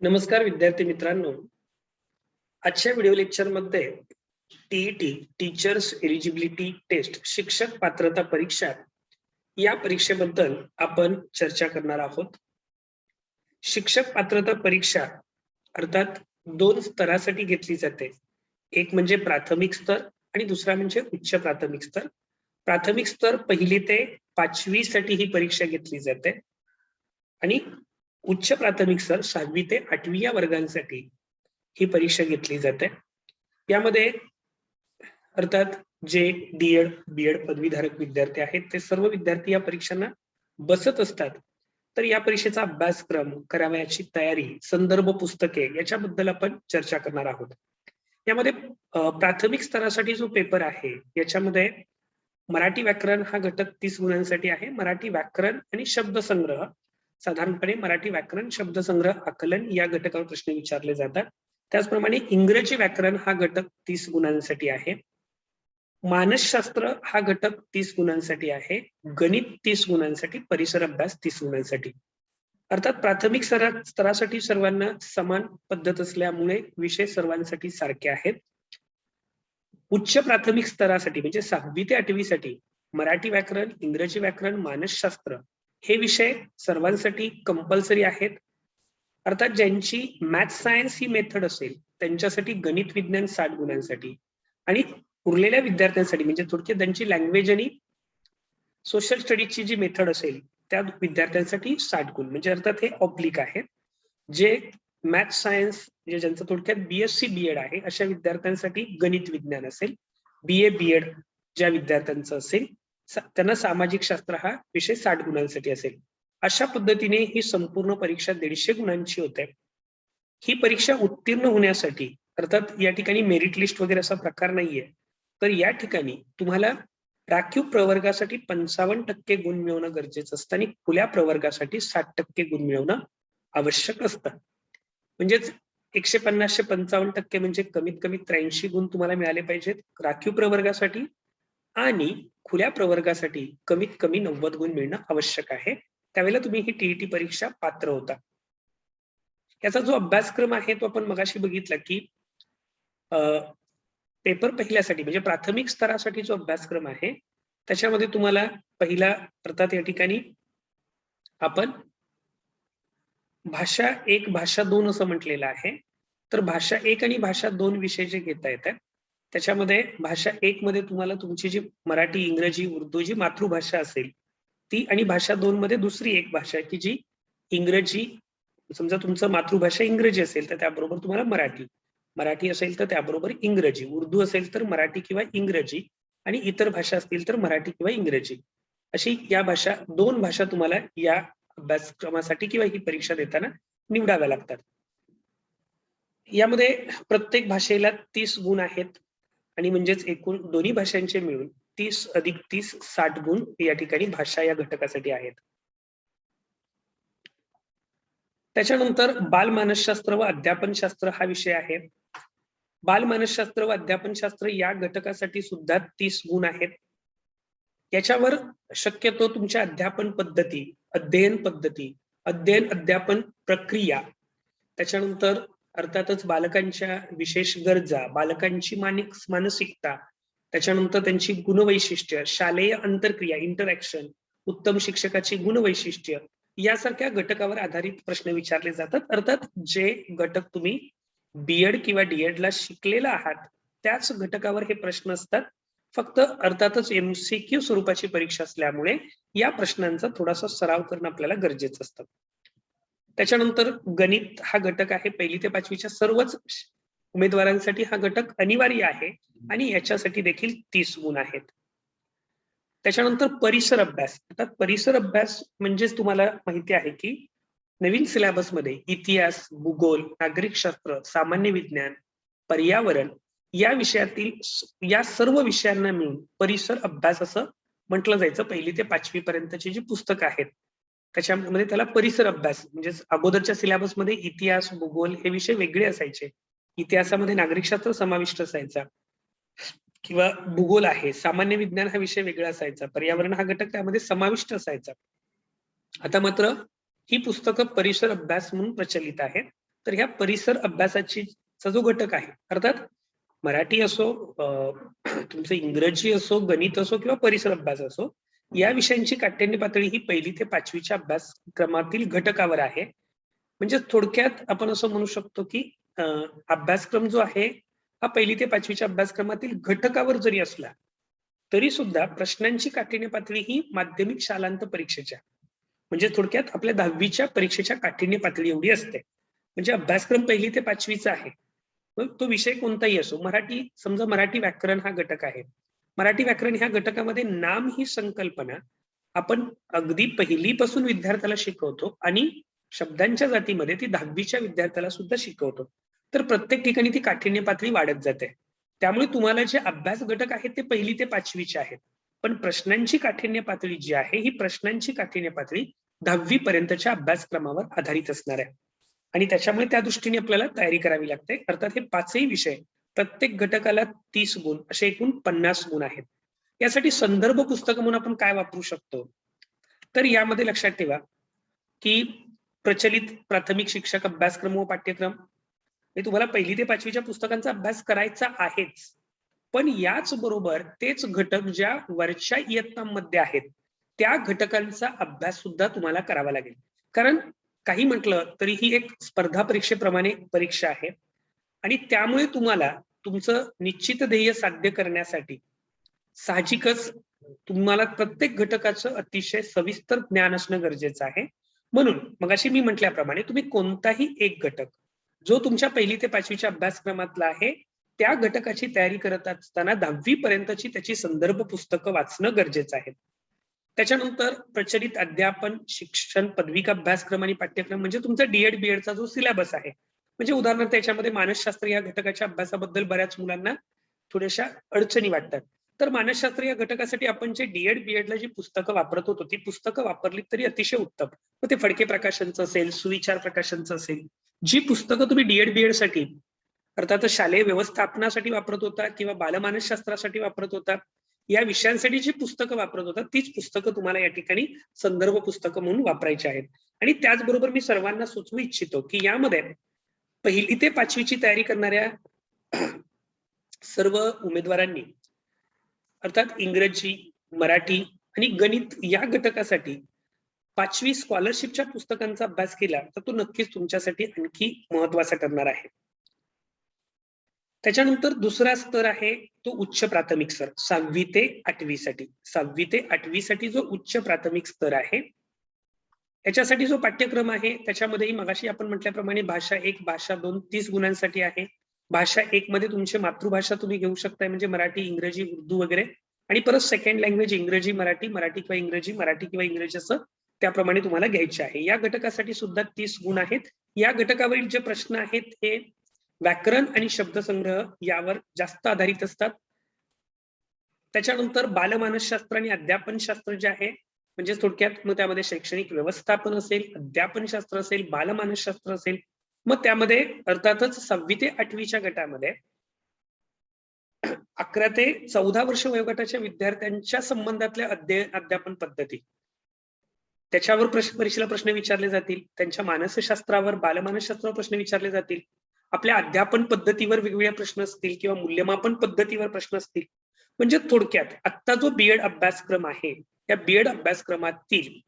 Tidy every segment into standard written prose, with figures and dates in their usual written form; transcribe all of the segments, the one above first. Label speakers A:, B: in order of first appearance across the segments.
A: नमस्कार विद्यार्थी मित्रांनो, आजच्या व्हिडिओ लेक्चरमध्ये टीईटी टीचर्स एलिजिबिलिटी टेस्ट शिक्षक पात्रता परीक्षा या परीक्षेबद्दल आपण चर्चा करणार आहोत. शिक्षक पात्रता परीक्षा अर्थात दोन स्तरासाठी घेतली जाते. एक म्हणजे प्राथमिक स्तर आणि दुसरा म्हणजे उच्च प्राथमिक स्तर. प्राथमिक स्तर 1ली ते 5वी साठी ही परीक्षा घेतली जाते आणि उच्च प्राथमिक स्तर 6वी ते 8वी या वर्गांसाठी ही परीक्षा घेतली जाते. यामध्ये अर्थात जे डीएड बीएड पदवीधारक विद्यार्थी आहेत ते सर्व विद्यार्थी या परीक्षांना बसत असतात. तर या परीक्षेचा अभ्यासक्रम, करावयाची तयारी, संदर्भ पुस्तके याच्याबद्दल आपण चर्चा करणार आहोत. यामध्ये प्राथमिक स्तरासाठी जो पेपर आहे याच्यामध्ये मराठी व्याकरण हा घटक 30 गुणांसाठी आहे. मराठी व्याकरण आणि शब्दसंग्रह, साधारणपणे मराठी व्याकरण शब्दसंग्रह आकलन या घटकावर प्रश्न विचारले जातात. त्याचप्रमाणे इंग्रजी व्याकरण हा घटक 30 गुणांसाठी आहे. मानसशास्त्र हा घटक 30 गुणांसाठी आहे. गणित 30 गुणांसाठी, परिसर अभ्यास 30 गुणांसाठी. अर्थात प्राथमिक स्तरासाठी सर्वांना समान पद्धत असल्यामुळे विषय सर्वांसाठी सारखे आहेत. उच्च प्राथमिक स्तरासाठी म्हणजे 6वी ते 8वी साठी मराठी व्याकरण, इंग्रजी व्याकरण, मानसशास्त्र हे विषय सर्वांसाठी कंपल्सरी आहेत. अर्थात ज्यांची मॅथ्स सायन्स ही मेथड असेल त्यांच्यासाठी गणित विज्ञान 60 गुणांसाठी आणि उरलेल्या विद्यार्थ्यांसाठी म्हणजे थोडक्यात ज्यांची लँग्वेज आणि सोशल स्टडीजची जी मेथड असेल त्या विद्यार्थ्यांसाठी 60 गुण, म्हणजे अर्थात हे ऑब्लिक आहे. जे मॅथ्स सायन्स म्हणजे ज्यांचं थोडक्यात बीएससी बीएड आहे अशा विद्यार्थ्यांसाठी गणित विज्ञान असेल. बीए बीएड ज्या विद्यार्थ्यांचं असेल त्यांना सामाजिक शास्त्र हा विषय 60 गुणांसाठी असेल. अशा पद्धतीने ही संपूर्ण परीक्षा 150 गुणांची होते. ही परीक्षा उत्तीर्ण होण्यासाठी अर्थात या ठिकाणी मेरिट लिस्ट वगैरे असा प्रकार नाहीये, तर या ठिकाणी तुम्हाला राखीव प्रवर्गासाठी 55% गुण मिळवणं गरजेचं असतं आणि खुल्या प्रवर्गासाठी 60% गुण मिळवणं आवश्यक असतं. म्हणजेच 150 55% म्हणजे कमीत कमी 83 गुण तुम्हाला मिळाले पाहिजेत राखीव प्रवर्गासाठी आणि खुल्या प्रवर्गासाठी कमीत कमी 90 गुण मिळणं आवश्यक आहे. त्यावेळेला तुम्ही ही टीईटी परीक्षा पात्र होता. याचा जो अभ्यासक्रम आहे तो आपण मगाशी बघितला की पेपर पहिल्यासाठी म्हणजे प्राथमिक स्तरासाठी जो अभ्यासक्रम आहे त्याच्यामध्ये तुम्हाला पहिला अर्थात या ठिकाणी आपण भाषा 1 भाषा 2 असं म्हटलेलं आहे. तर भाषा 1 आणि भाषा 2 विषय जे घेता येतात त्याच्यामध्ये भाषा 1 मध्ये तुम्हाला तुमची जी मराठी, इंग्रजी, उर्दू जी मातृभाषा असेल ती आणि भाषा 2 मध्ये दुसरी एक भाषा आहे की जी इंग्रजी. समजा तुमचं मातृभाषा इंग्रजी असेल तर त्याबरोबर तुम्हाला मराठी, मराठी असेल तर त्याबरोबर इंग्रजी, उर्दू असेल तर मराठी किंवा इंग्रजी आणि इतर भाषा असतील तर मराठी किंवा इंग्रजी. अशी या भाषा 2 भाषा तुम्हाला या अभ्यासक्रमासाठी किंवा ही परीक्षा देताना निवडाव्या लागतात. यामध्ये प्रत्येक भाषेला 30 गुण आहेत आणि म्हणजेच एकूण दोन्ही भाषांचे मिळून 30 अधिक 30 60 गुण या ठिकाणी भाषा या घटकासाठी आहेत. त्याच्यानंतर बालमानसशास्त्र व अध्यापनशास्त्र हा विषय आहे. बालमानसशास्त्र व अध्यापनशास्त्र या घटकासाठी सुद्धा 30 गुण आहेत. याच्यावर शक्यतो तुमच्या अध्यापन पद्धती, अध्ययन पद्धती, अध्ययन अध्यापन प्रक्रिया, त्याच्यानंतर अर्थातच बालकांच्या विशेष गरजा, बालकांची मानसिकता, त्याच्यानंतर त्यांची गुणवैशिष्ट्य, शालेय अंतरक्रिया इंटरॅक्शन, उत्तम शिक्षकाची गुणवैशिष्ट्य यासारख्या घटकावर आधारित प्रश्न विचारले जातात. अर्थात जे घटक तुम्ही बीएड किंवा डीएड ला शिकलेला आहात त्याच घटकावर हे प्रश्न असतात. फक्त अर्थातच एमसीक्यू स्वरूपाची परीक्षा असल्यामुळे या प्रश्नांचा थोडासा सराव करणं आपल्याला गरजेचं असतं. त्याच्यानंतर गणित हा घटक आहे 1ली ते 5वीच्या सर्वच उमेदवारांसाठी हा घटक अनिवार्य आहे आणि याच्यासाठी देखील 30 गुण आहेत. त्याच्यानंतर परिसर अभ्यास. अर्थात परिसर अभ्यास म्हणजेच तुम्हाला माहिती आहे की नवीन सिलेबस मध्ये इतिहास, भूगोल, नागरिकशास्त्र, सामान्य विज्ञान, पर्यावरण या विषयातील या सर्व विषयांना मिळून परिसर अभ्यास असं म्हटलं जायचं. 1ली ते 5वी पर्यंतची जी पुस्तकं आहेत त्याच्यामध्ये त्याला परिसर अभ्यास म्हणजे अगोदरच्या सिलेबस मध्ये इतिहास, भूगोल हे विषय वेगळे असायचे. इतिहासामध्ये नागरिकशास्त्र समाविष्ट असायचा किंवा भूगोल आहे, सामान्य विज्ञान हा विषय वेगळा असायचा, पर्यावरण हा घटक त्यामध्ये समाविष्ट असायचा. आता मात्र ही पुस्तकं परिसर अभ्यास म्हणून प्रचलित आहेत. तर ह्या परिसर अभ्यासाची जो घटक आहे, अर्थात मराठी असो, तुमचं इंग्रजी असो, गणित असो किंवा परिसर अभ्यास असो, या विषयांची काठिण्य पातळी ही 1ली ते 5वीच्या अभ्यासक्रमातील घटकावर आहे. म्हणजे थोडक्यात आपण असं म्हणू शकतो की अभ्यासक्रम जो आहे हा 1ली ते 5वीच्या अभ्यासक्रमातील घटकावर जरी असला तरी सुद्धा प्रश्नांची काठिण्य पातळी ही माध्यमिक शालांत परीक्षेच्या, म्हणजे थोडक्यात आपल्या 10वीच्या परीक्षेच्या काठिण्य पातळी एवढी असते. म्हणजे अभ्यासक्रम 1ली ते 5वीचा आहे, मग तो विषय कोणताही असो. मराठी, समजा मराठी व्याकरण हा घटक आहे. मराठी व्याकरण ह्या घटकामध्ये नाम ही संकल्पना आपण अगदी 1ली पासून विद्यार्थ्याला शिकवतो आणि शब्दांच्या जातीमध्ये ती 10वीच्या विद्यार्थ्याला सुद्धा शिकवतो. तर प्रत्येक ठिकाणी ती काठिण्य पातळी वाढत जाते. त्यामुळे तुम्हाला जे अभ्यास घटक आहेत ते 1ली ते 5वीचे आहेत, पण प्रश्नांची काठिण्य पातळी जी आहे ही प्रश्नांची काठिण्य पातळी 10वी पर्यंतच्या अभ्यासक्रमावर आधारित असणार आहे. आणि त्याच्यामुळे त्या दृष्टीने आपल्याला तयारी करावी लागते. अर्थात हे 5ही विषय प्रत्येक घटकाला 30 गुण, असे एकूण 50 गुण आहेत. यासाठी संदर्भ पुस्तक म्हणून आपण काय वापरू शकतो, तर यामध्ये लक्षात ठेवा की प्रचलित प्राथमिक शिक्षक अभ्यासक्रम व पाठ्यक्रम हे तुम्हाला 1ली ते 5वीच्या पुस्तकांचा अभ्यास करायचा आहेच, पण याच बरोबर तेच घटक ज्या वरच्या इयत्तांमध्ये आहेत त्या घटकांचा अभ्यास सुद्धा तुम्हाला करावा लागेल. कारण काही म्हटलं तरी ही एक स्पर्धा परीक्षेप्रमाणे परीक्षा आहे आणि त्यामुळे तुम्हाला तुमचं निश्चित ध्येय साध्य करण्यासाठी साहजिकच तुम्हाला प्रत्येक घटकाचं अतिशय सविस्तर ज्ञान असणं गरजेचं आहे. म्हणून मगाशी मी म्हटल्याप्रमाणे तुम्ही कोणताही एक घटक जो तुमच्या 1ली ते 5वीच्या अभ्यासक्रमातला आहे त्या घटकाची तयारी करत असताना 10वी पर्यंतची त्याची संदर्भ पुस्तकं वाचणं गरजेचं आहे. त्याच्यानंतर प्रचलित अध्यापन शिक्षण पदविका अभ्यासक्रम आणि पाठ्यक्रम म्हणजे तुमचा डीएड बीएडचा जो सिलेबस आहे, म्हणजे उदाहरणार्थ याच्यामध्ये मानसशास्त्र या घटकाच्या अभ्यासाबद्दल बऱ्याच मुलांना थोड्याशा अडचणी वाटतात. तर मानसशास्त्र या घटकासाठी आपण जे डीएड बीएडला जी पुस्तकं वापरत होतो ती पुस्तकं वापरली तरी अतिशय उत्तम. मग ते फडके प्रकाशनचं असेल, सुविचार प्रकाशनचं असेल, जी पुस्तकं तुम्ही डीएड बीएड साठी अर्थात शालेय व्यवस्थापनासाठी वापरत होता किंवा बालमानसशास्त्रासाठी वापरत होता, या विषयांसाठी जी पुस्तकं वापरत होता तीच पुस्तकं तुम्हाला या ठिकाणी संदर्भ पुस्तकं म्हणून वापरायची आहेत. आणि त्याचबरोबर मी सर्वांना सुचवू इच्छितो की यामध्ये 1ली ते 5वीची तयारी करणाऱ्या सर्व उमेदवारांनी अर्थात इंग्रजी, मराठी आणि गणित या घटकासाठी 5वी स्कॉलरशिपच्या पुस्तकांचा अभ्यास केला तर तो नक्कीच तुमच्यासाठी आणखी महत्वाचा ठरणार आहे. त्याच्यानंतर दुसरा स्तर आहे तो उच्च प्राथमिक स्तर 6वी ते 8वी साठी. 6वी ते 8वी साठी जो उच्च प्राथमिक स्तर आहे याच्यासाठी जो पाठ्यक्रम आहे त्याच्यामध्येही मगाशी आपण म्हटल्याप्रमाणे भाषा 1, भाषा 2 30 गुणांसाठी आहे. भाषा 1 मध्ये तुमची मातृभाषा तुम्ही घेऊ शकताय, म्हणजे मराठी, इंग्रजी, उर्दू वगैरे, आणि परत सेकंड लँग्वेज इंग्रजी मराठी, मराठी किंवा इंग्रजी, मराठी किंवा इंग्रजी असं त्याप्रमाणे तुम्हाला घ्यायचे आहे. या घटकासाठी सुद्धा 30 गुण आहेत. या घटकावरील जे प्रश्न आहेत हे व्याकरण आणि शब्दसंग्रह यावर जास्त आधारित असतात. त्याच्यानंतर बालमानसशास्त्र आणि अध्यापनशास्त्र जे आहे, म्हणजे थोडक्यात मग त्यामध्ये शैक्षणिक व्यवस्थापन असेल, अध्यापनशास्त्र असेल, बालमानसशास्त्र असेल, मग त्यामध्ये अर्थातच 6वी ते 8वीच्या गटामध्ये 11 ते 14 वर्ष वयोगटाच्या विद्यार्थ्यांच्या संबंधातल्या अध्यापन पद्धती त्याच्यावर परीक्षेला प्रश्न विचारले जातील. त्यांच्या मानसशास्त्रावर, बालमानसशास्त्रावर प्रश्न विचारले जातील. आपल्या अध्यापन पद्धतीवर वेगवेगळे प्रश्न असतील किंवा मूल्यमापन पद्धतीवर प्रश्न असतील. म्हणजे थोडक्यात आता जो बीएड अभ्यासक्रम आहे त्या बीएड अभ्यासक्रमातील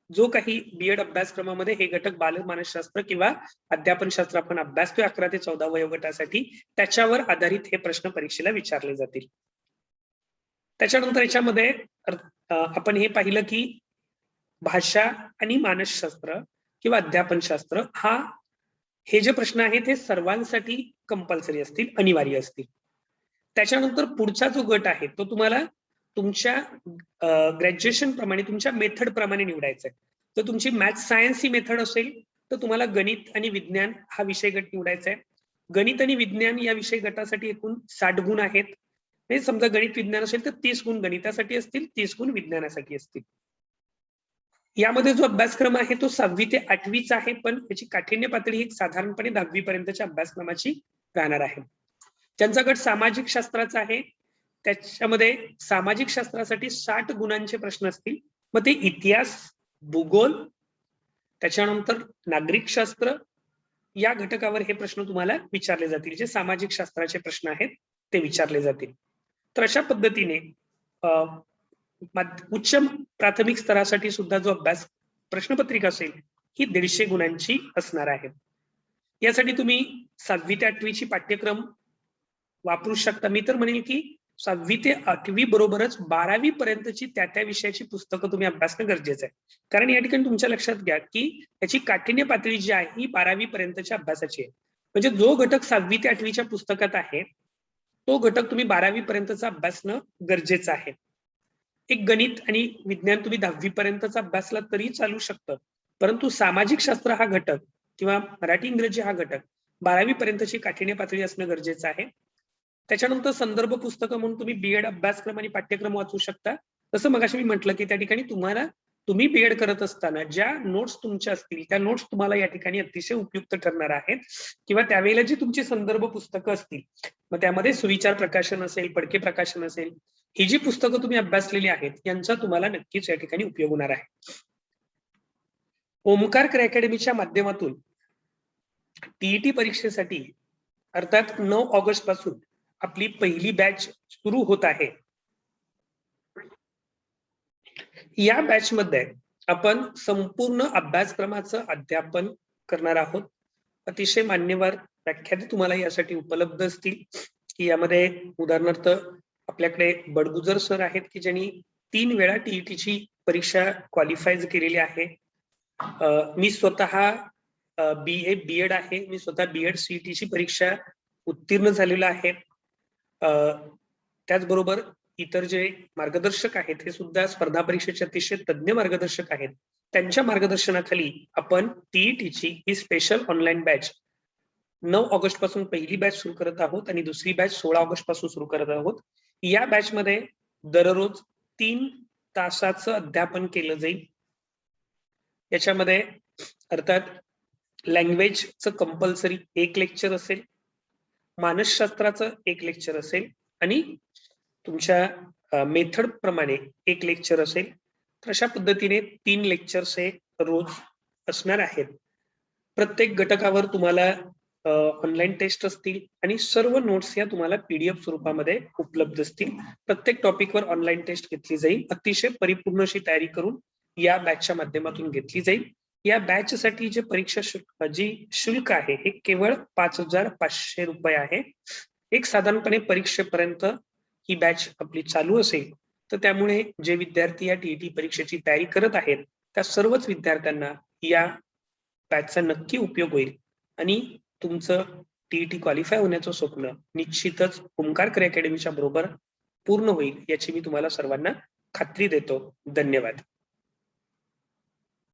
A: जो काही बीएड अभ्यासक्रमामध्ये हे घटक बालमानसशास्त्र किंवा अध्यापनशास्त्र आपण अभ्यासतोय 11 ते 14 वयोगटासाठी, त्याच्यावर आधारित हे प्रश्न परीक्षेला विचारले जातील. त्याच्यानंतर याच्यामध्ये आपण हे पाहिलं की भाषा आणि मानसशास्त्र किंवा अध्यापनशास्त्र हे जे प्रश्न आहेत हे सर्वांसाठी कंपल्सरी असतील, अनिवार्य असतील. त्याच्यानंतर पुढचा जो गट आहे तो तुम्हाला तुमच्या ग्रॅज्युएशन प्रमाणे, तुमच्या मेथड प्रमाणे निवडायचा आहे. तर तुमची मॅथ सायन्स ही मेथड असेल तर तुम्हाला गणित आणि विज्ञान हा विषय गट निवडायचा आहे. गणित आणि विज्ञान या विषय गटासाठी एकूण 60 गुण आहेत. म्हणजे समजा गणित विज्ञान असेल तर 30 गुण गणितासाठी असतील, 30 गुण विज्ञानासाठी असतील. यामध्ये जो अभ्यासक्रम आहे तो 6वी ते 8वीचा आहे, पण त्याची काठिण्य पातळी ही साधारणपणे 10वी पर्यंतच्या अभ्यासक्रमाची राहणार आहे. ज्यांचा गट सामाजिक शास्त्राचा आहे त्याच्यामध्ये सामाजिक शास्त्रासाठी 60 गुणांचे प्रश्न असतील. मग ते इतिहास, भूगोल, त्याच्यानंतर नागरिक शास्त्र, या घटकावर हे प्रश्न तुम्हाला विचारले जातील, जे सामाजिक शास्त्राचे प्रश्न आहेत ते विचारले जातील. तर अशा पद्धतीने उच्च प्राथमिक स्तरासाठी सुद्धा जो अभ्यास प्रश्नपत्रिका असेल ही 150 गुणांची असणार आहे. यासाठी तुम्ही 6वी ते 8वीची पाठ्यक्रम वापरू शकता. मी तर म्हणेल की 6वी ते 8वी बरोबरच 12वी पर्यंतची त्या विषयाची पुस्तकं तुम्ही अभ्यासणं गरजेचं आहे. कारण या ठिकाणी तुमच्या लक्षात घ्या की याची काठिण्य पातळी जी आहे ही 12वी पर्यंतच्या अभ्यासाची आहे. म्हणजे जो घटक 6वी ते 8वीच्या पुस्तकात आहे तो घटक तुम्ही 12वी पर्यंतचा अभ्यासणं गरजेचं आहे. एक गणित आणि विज्ञान तुम्ही 10वी पर्यंतचा अभ्यासला तरी चालू शकतं, परंतु सामाजिक शास्त्र हा घटक किंवा मराठी इंग्रजी हा घटक 12वी पर्यंतची काठिण्य पातळी असणं गरजेचं आहे. त्याच्यानंतर संदर्भ पुस्तकं म्हणून तुम्ही बीएड अभ्यासक्रम आणि पाठ्यक्रम वाचू शकता. तसं मगाशी मी म्हटलं की त्या ठिकाणी तुम्ही बीएड करत असताना ज्या नोट्स तुमच्या असतील त्या नोट्स तुम्हाला या ठिकाणी अतिशय उपयुक्त ठरणार आहेत, किंवा त्यावेळेला जी तुमची संदर्भ पुस्तकं असतील मग त्यामध्ये सुविचार प्रकाशन असेल, फडके प्रकाशन असेल, ही जी पुस्तकं तुम्ही अभ्यासलेली आहेत यांचा तुम्हाला नक्कीच या ठिकाणी उपयोग होणार आहे. ओमकार अकॅडमीच्या माध्यमातून टीईटी परीक्षेसाठी अर्थात 9 ऑगस्ट पासून आपली पहिली बॅच सुरू होत आहे. या बॅच मध्ये आपण संपूर्ण अभ्यासक्रमाचं अध्यापन करणार आहोत. अतिशय मान्यवर व्याख्याते तुम्हाला यासाठी उपलब्ध असतील, की यामध्ये उदाहरणार्थ आपल्याकडे बडगुजर सर आहेत की ज्यांनी 3 वेळा टीईटीची परीक्षा क्वालिफाय केलेली आहे. मी स्वतः BA बीएड आहे, मी स्वतः बीएड सीईटीची परीक्षा उत्तीर्ण झालेलो आहे. त्याचबरोबर इतर जे मार्गदर्शक आहेत हे सुद्धा स्पर्धा परीक्षेचे अतिशय तज्ञ मार्गदर्शक आहेत. त्यांच्या मार्गदर्शनाखाली आपण टीईटीची ही स्पेशल ऑनलाईन बॅच 9 ऑगस्ट पासून पहिली बॅच सुरू करत आहोत आणि दुसरी बॅच 16 ऑगस्ट पासून सुरू करत आहोत. या बॅच मध्ये दररोज 3 तासाचं अध्यापन केलं जाईल. याच्यामध्ये अर्थात लँग्वेजचं कंपल्सरी 1 लेक्चर असेल, मानसशास्त्राचं 1 लेक्चर असेल आणि तुमच्या मेथड प्रमाणे 1 लेक्चर असेल. तर अशा पद्धतीने 3 लेक्चर्स हे रोज असणार आहेत. प्रत्येक घटकावर तुम्हाला ऑनलाईन टेस्ट असतील आणि सर्व नोट्स या तुम्हाला पीडीएफ स्वरूपामध्ये उपलब्ध असतील. प्रत्येक टॉपिकवर ऑनलाईन टेस्ट घेतली जाईल. अतिशय परिपूर्ण अशी तयारी करून या बॅचच्या माध्यमातून घेतली जाईल. या बॅच साठी जे परीक्षा शुल्क आहे हे केवळ 5,500 रुपये आहे. एक साधारणपणे परीक्षेपर्यंत ही बॅच आपली चालू असेल, तर त्यामुळे जे विद्यार्थी या टीईटी परीक्षेची तयारी करत आहेत त्या सर्वच विद्यार्थ्यांना या बॅचचा नक्की उपयोग होईल आणि तुमचं टीईटी क्वालिफाय होण्याचं स्वप्न निश्चितच ओमकार अकॅडमीच्या बरोबर पूर्ण होईल याची मी तुम्हाला सर्वांना खात्री देतो. धन्यवाद.